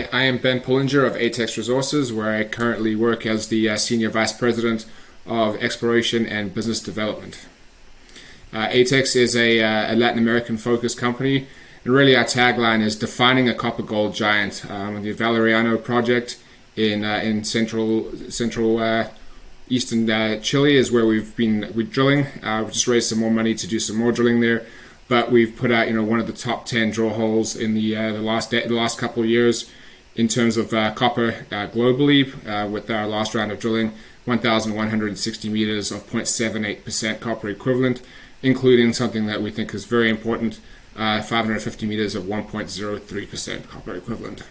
Hi, I am Ben Pullinger of ATEX Resources, where I currently work as the Senior Vice President of Exploration and Business Development. ATEX is a Latin American focused company, and really our tagline is defining a copper gold giant. The Valeriano project in central eastern Chile is where we're drilling. We just raised some more money to do some more drilling there, but we've put out one of the top 10 drill holes in the last couple of years in terms of copper globally with our last round of drilling, 1,160 meters of 0.78% copper equivalent, including something that we think is very important, 550 meters of 1.03% copper equivalent.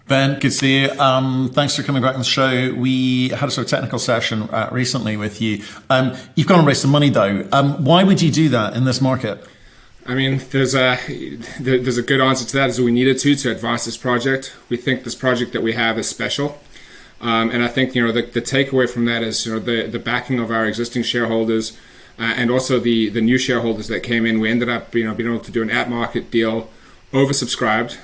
Ben, good to see you. Thanks for coming back on the show. We had a sort of technical session recently with you. You've gone and raised some money though. Why would you do that in this market? I mean, there's a good answer to that, is we needed to advance this project. We think this project that we have is special. And I think, the takeaway from that is, the backing of our existing shareholders and also the new shareholders that came in. We ended up, being able to do an at-market deal, oversubscribed,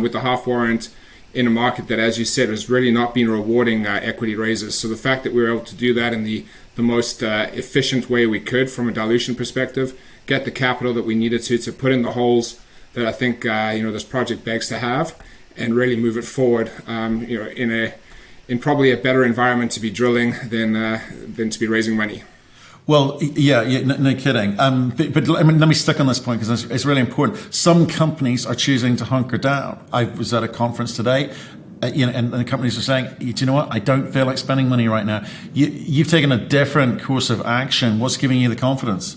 with the half warrant in a market that, as you said, has really not been rewarding equity raises. So the fact that we were able to do that in the most efficient way we could from a dilution perspective, get the capital that we needed to put in the holes that I think this project begs to have, and really move it forward. In probably a better environment to be drilling than to be raising money. Well, yeah, no kidding. But I mean, let me stick on this point because it's really important. Some companies are choosing to hunker down. I was at a conference today, and the companies are saying, do you know what? I don't feel like spending money right now. You've taken a different course of action. What's giving you the confidence?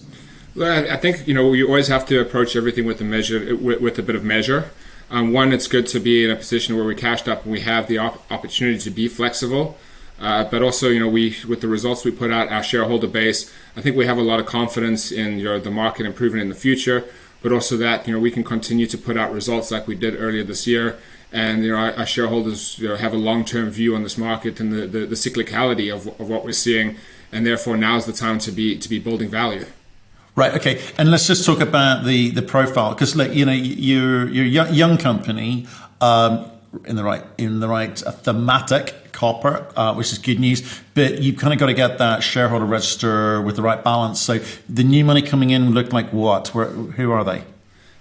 Well, I think you always have to approach everything with a bit of measure. One, it's good to be in a position where we cashed up and we have the opportunity to be flexible. But also, with the results we put out, our shareholder base, I think we have a lot of confidence in the market improving in the future, but also that we can continue to put out results like we did earlier this year, and our shareholders have a long-term view on this market and the cyclicality of what we're seeing, and therefore now's the time to be building value. Right. Okay. And let's just talk about the profile, because you're a young company. In the right thematic, copper, which is good news, but you've kind of got to get that shareholder register with the right balance. So the new money coming in look like what? Who are they?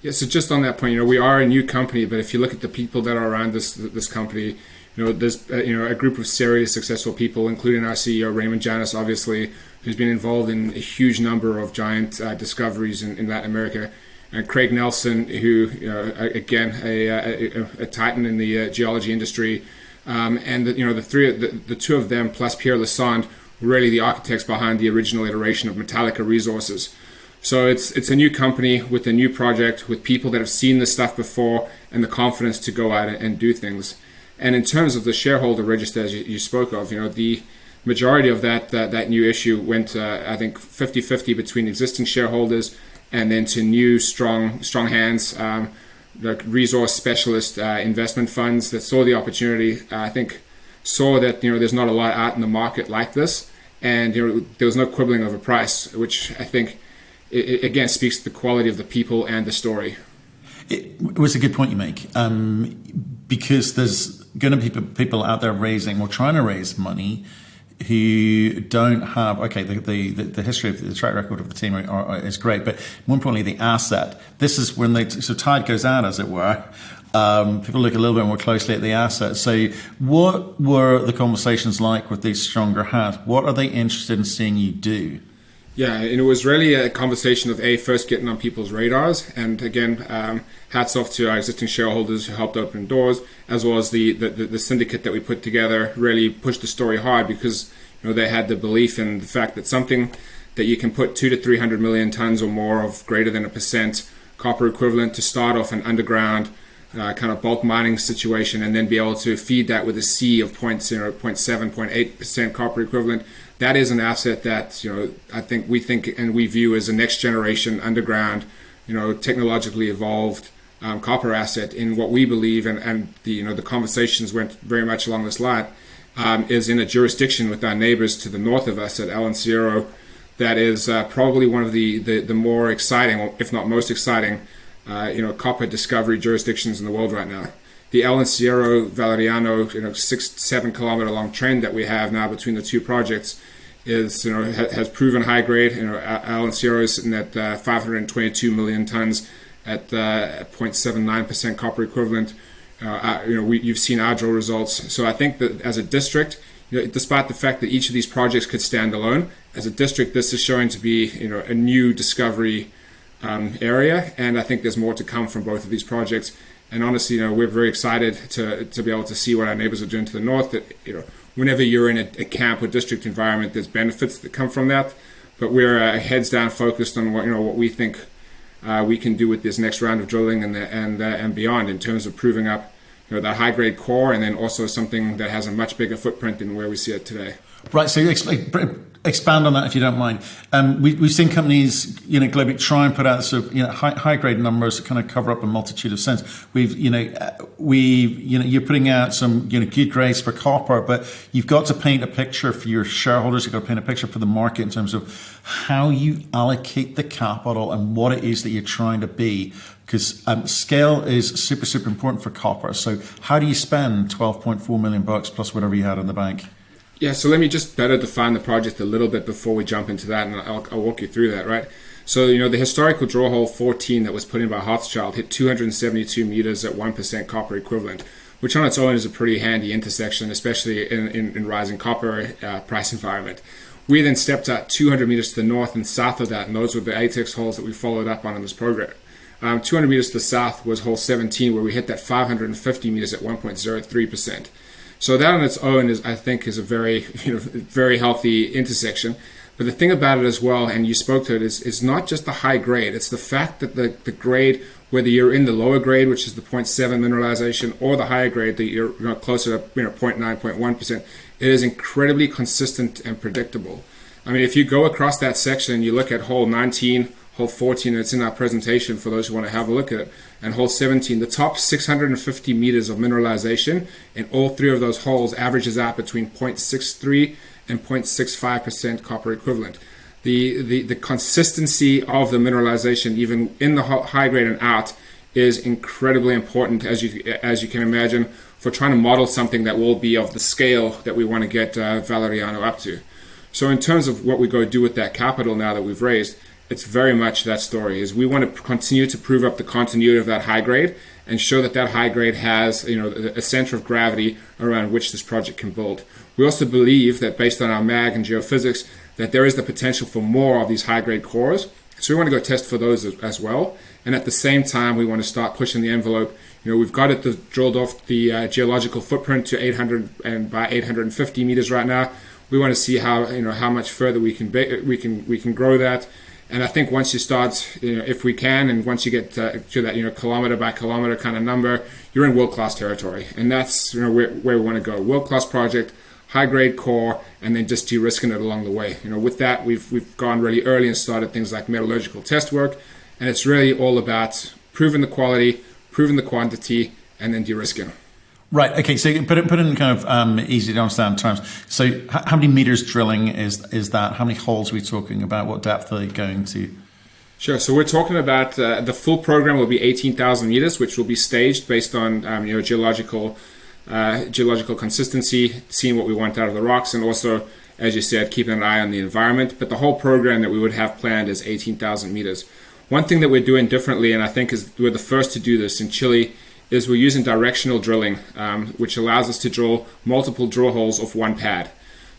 Yeah, so just on that point, we are a new company, but if you look at the people that are around this company, there's a group of serious, successful people, including our CEO Raymond Janis, obviously, who's been involved in a huge number of giant discoveries in Latin America. And Craig Nelson, who, again, a titan in the geology industry, and the two of them plus Pierre Lassonde were really the architects behind the original iteration of Metallica Resources. So it's a new company with a new project with people that have seen this stuff before and the confidence to go out and do things. And in terms of the shareholder register, as you spoke of, the majority of that new issue went, I think, 50-50 between existing shareholders and then to new strong hands, the resource specialist investment funds that saw the opportunity. I think saw that there's not a lot out in the market like this, and there was no quibbling over price, which I think it again speaks to the quality of the people and the story. It was a good point you make, because there's going to be people out there raising or trying to raise money who don't have, the history of the track record of the team is great, but more importantly, the asset. This is when tide goes out, as it were. People look a little bit more closely at the asset. So what were the conversations like with these stronger hands? What are they interested in seeing you do? Yeah, and it was really a conversation of first getting on people's radars, and again, hats off to our existing shareholders who helped open doors, as well as the syndicate that we put together really pushed the story hard, because they had the belief in the fact that something that you can put 200 to 300 million tons or more of greater than 1% copper equivalent to start off an underground kind of bulk mining situation, and then be able to feed that with a sea of 0.7, 0.8% copper equivalent. That is an asset that I think we view as a next generation underground, technologically evolved copper asset in what we believe, and the conversations went very much along this line, is in a jurisdiction with our neighbors to the north of us at El Encierro that is probably one of the more exciting, if not most exciting, copper discovery jurisdictions in the world right now. the El Encierro Valeriano, 6-7 kilometer long trend that we have now between the two projects is, has proven high grade. El Encierro is sitting at 522 million tons at 0.79% copper equivalent. You've seen our drill results. So I think that as a district, despite the fact that each of these projects could stand alone, as a district, this is showing to be, a new discovery area, and I think there's more to come from both of these projects. And honestly, we're very excited to be able to see what our neighbors are doing to the north. That whenever you're in a camp or district environment, there's benefits that come from that. But we're heads down focused on what we think we can do with this next round of drilling and beyond in terms of proving up that high grade core, and then also something that has a much bigger footprint than where we see it today. Right. So expand on that if you don't mind. We've seen companies, globally try and put out sort of, high grade numbers that kind of cover up a multitude of sins. You're putting out some, good grades for copper, but you've got to paint a picture for your shareholders. You've got to paint a picture for the market in terms of how you allocate the capital and what it is that you're trying to be. Because scale is super, super important for copper. So how do you spend $12.4 million plus whatever you had in the bank? Yeah, so let me just better define the project a little bit before we jump into that, and I'll walk you through that, right? So, the historical draw hole 14 that was put in by Hochschild hit 272 meters at 1% copper equivalent, which on its own is a pretty handy intersection, especially in rising copper price environment. We then stepped out 200 meters to the north and south of that, and those were the ATEX holes that we followed up on in this program. 200 meters to the south was hole 17, where we hit that 550 meters at 1.03%. So that on its own is a very, very healthy intersection. But the thing about it as well, and you spoke to it, is not just the high grade. It's the fact that the grade, whether you're in the lower grade, which is the 0.7 mineralization, or the higher grade that you're closer to 0.9, 0.1%, it is incredibly consistent and predictable. I mean, if you go across that section and you look at hole 19, hole 14, it's in our presentation for those who want to have a look at it, and hole 17, the top 650 meters of mineralization in all three of those holes averages out between 0.63 and 0.65% copper equivalent. The consistency of the mineralization, even in the high grade and out, is incredibly important, as you can imagine, for trying to model something that will be of the scale that we want to get Valeriano up to. So in terms of what we go do with that capital now that we've raised, it's very much that story. Is we want to continue to prove up the continuity of that high grade and show that high grade has a center of gravity around which this project can build. We also believe that based on our mag and geophysics that there is the potential for more of these high grade cores. So we want to go test for those as well. And at the same time, we want to start pushing the envelope. We've got it drilled off the geological footprint to 800 and by 850 meters right now. We want to see how much further we can grow that. And I think once you start, if we can, and once you get to that, kilometer by kilometer kind of number, you're in world-class territory. And that's where we want to go. World-class project, high-grade core, and then just de-risking it along the way. With that, we've gone really early and started things like metallurgical test work. And it's really all about proving the quality, proving the quantity, and then de-risking. Right. Okay. So put it in kind of easy to understand terms. So how many meters drilling is that? How many holes are we talking about? What depth are they going to? Sure. So we're talking about the full program will be 18,000 meters, which will be staged based on geological consistency, seeing what we want out of the rocks, and also, as you said, keeping an eye on the environment. But the whole program that we would have planned is 18,000 meters. One thing that we're doing differently, and I think we're the first to do this in Chile, is we're using directional drilling, which allows us to drill multiple drill holes off one pad.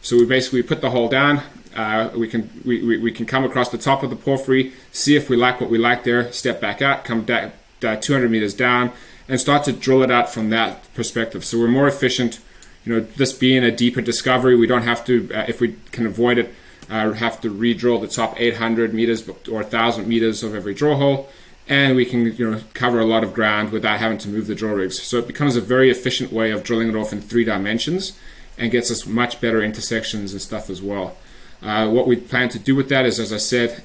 So we basically put the hole down. We can come across the top of the porphyry, see if we like what we like there, step back out, come back 200 meters down, and start to drill it out from that perspective. So we're more efficient. This being a deeper discovery, we don't have to, if we can avoid it, have to re-drill the top 800 meters or 1,000 meters of every drill hole. And we can cover a lot of ground without having to move the drill rigs. So it becomes a very efficient way of drilling it off in 3 dimensions and gets us much better intersections and stuff as well. What we plan to do with that is, as I said,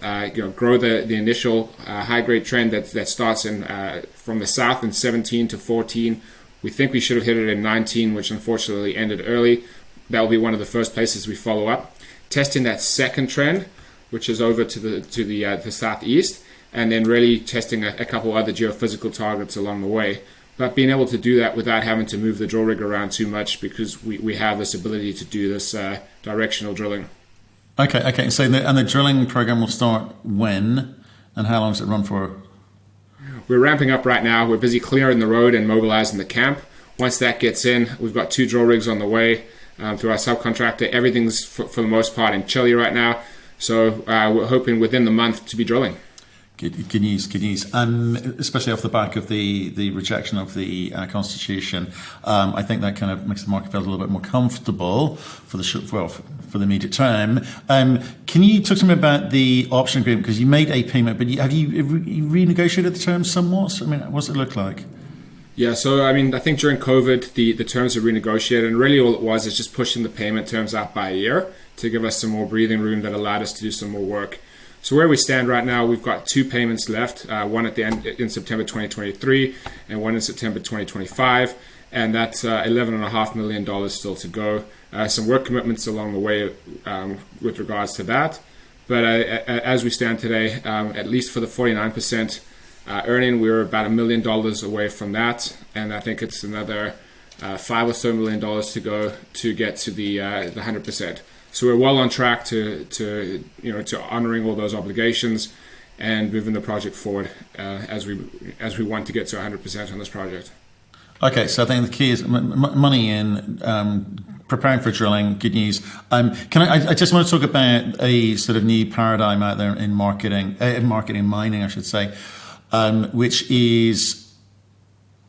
grow the initial high-grade trend that starts from the south in 17 to 14. We think we should have hit it in 19, which unfortunately ended early. That will be one of the first places we follow up. Testing that second trend, which is over to the southeast, and then really testing a couple other geophysical targets along the way. but being able to do that without having to move the drill rig around too much, because we have this ability to do this directional drilling. Okay. So the drilling program will start when, and how long does it run for? We're ramping up right now. We're busy clearing the road and mobilizing the camp. Once that gets in, we've got 2 drill rigs on the way through our subcontractor. Everything's for the most part in Chile right now. So we're hoping within the month to be drilling. Good news. Especially off the back of the rejection of the Constitution, I think that kind of makes the market feel a little bit more comfortable for the immediate term. Can you talk to me about the option agreement? Because you made a payment, but have you renegotiated the terms somewhat? I mean, what does it look like? Yeah, so I think during COVID, the terms are renegotiated, and really all it was is just pushing the payment terms out by a year to give us some more breathing room that allowed us to do some more work. So where we stand right now, we've got 2 payments left, one at the end in September 2023 and one in September 2025, and that's $11.5 million still to go. Some work commitments along the way with regards to that, but as we stand today, at least for the 49% earning, we're about $1 million away from that, and I think it's another $5 million or so to go to get to the 100%. So we're well on track to honoring all those obligations and moving the project forward as we want to get to 100% on this project. Okay, so I think the key is money in, preparing for drilling. Good news. I just want to talk about a sort of new paradigm out there in marketing mining, I should say, which is,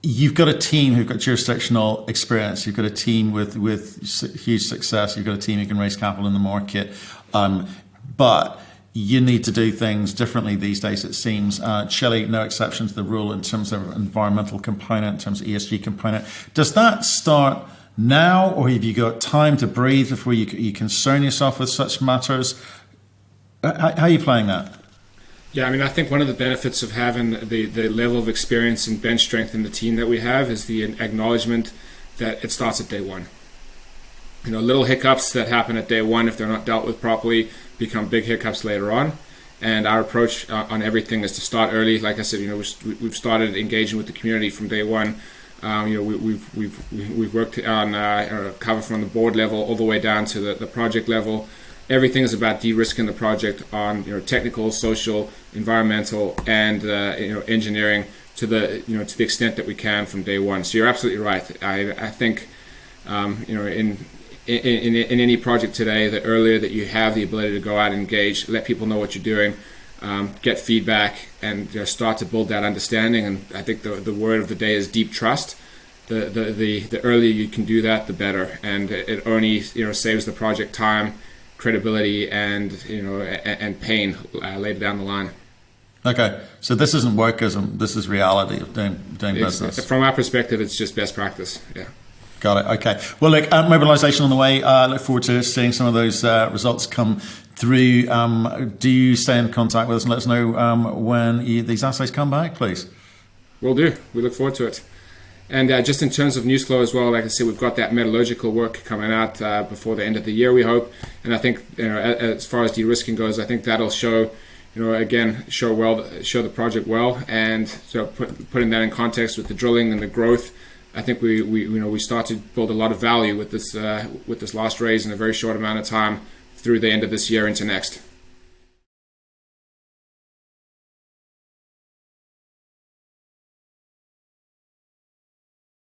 you've got a team who've got jurisdictional experience. You've got a team with huge success. You've got a team who can raise capital in the market. But you need to do things differently these days, it seems. Chile, no exception to the rule in terms of environmental component, in terms of ESG component. Does that start now, or have you got time to breathe before you concern yourself with such matters? How are you playing that? Yeah, I think one of the benefits of having the level of experience and bench strength in the team that we have is the acknowledgement that it starts at day one. Little hiccups that happen at day one, if they're not dealt with properly, become big hiccups later on. And our approach on everything is to start early. Like I said, we've started engaging with the community from day one. We've worked on cover from the board level all the way down to the project level. Everything is about de-risking the project on technical, social, environmental, and engineering to the extent that we can from day one. So you're absolutely right. I think in any project today, the earlier that you have the ability to go out and engage, let people know what you're doing, get feedback, and start to build that understanding. And I think the word of the day is deep trust. The earlier you can do that, the better, and it only saves the project time, credibility, and pain later down the line. Okay, so this isn't workism. This is reality of doing business. From our perspective, it's just best practice. Yeah. Got it. Okay. Well, look, mobilisation on the way. Look forward to seeing some of those results come through. Do you stay in contact with us and let us know when these assays come back, please? Will do. We look forward to it. And just in terms of news flow as well, like I said, we've got that metallurgical work coming out before the end of the year, we hope. And I think, as far as de-risking goes, I think that'll show, show the project well, and so putting that in context with the drilling and the growth. I think we start to build a lot of value with this last raise in a very short amount of time through the end of this year into next.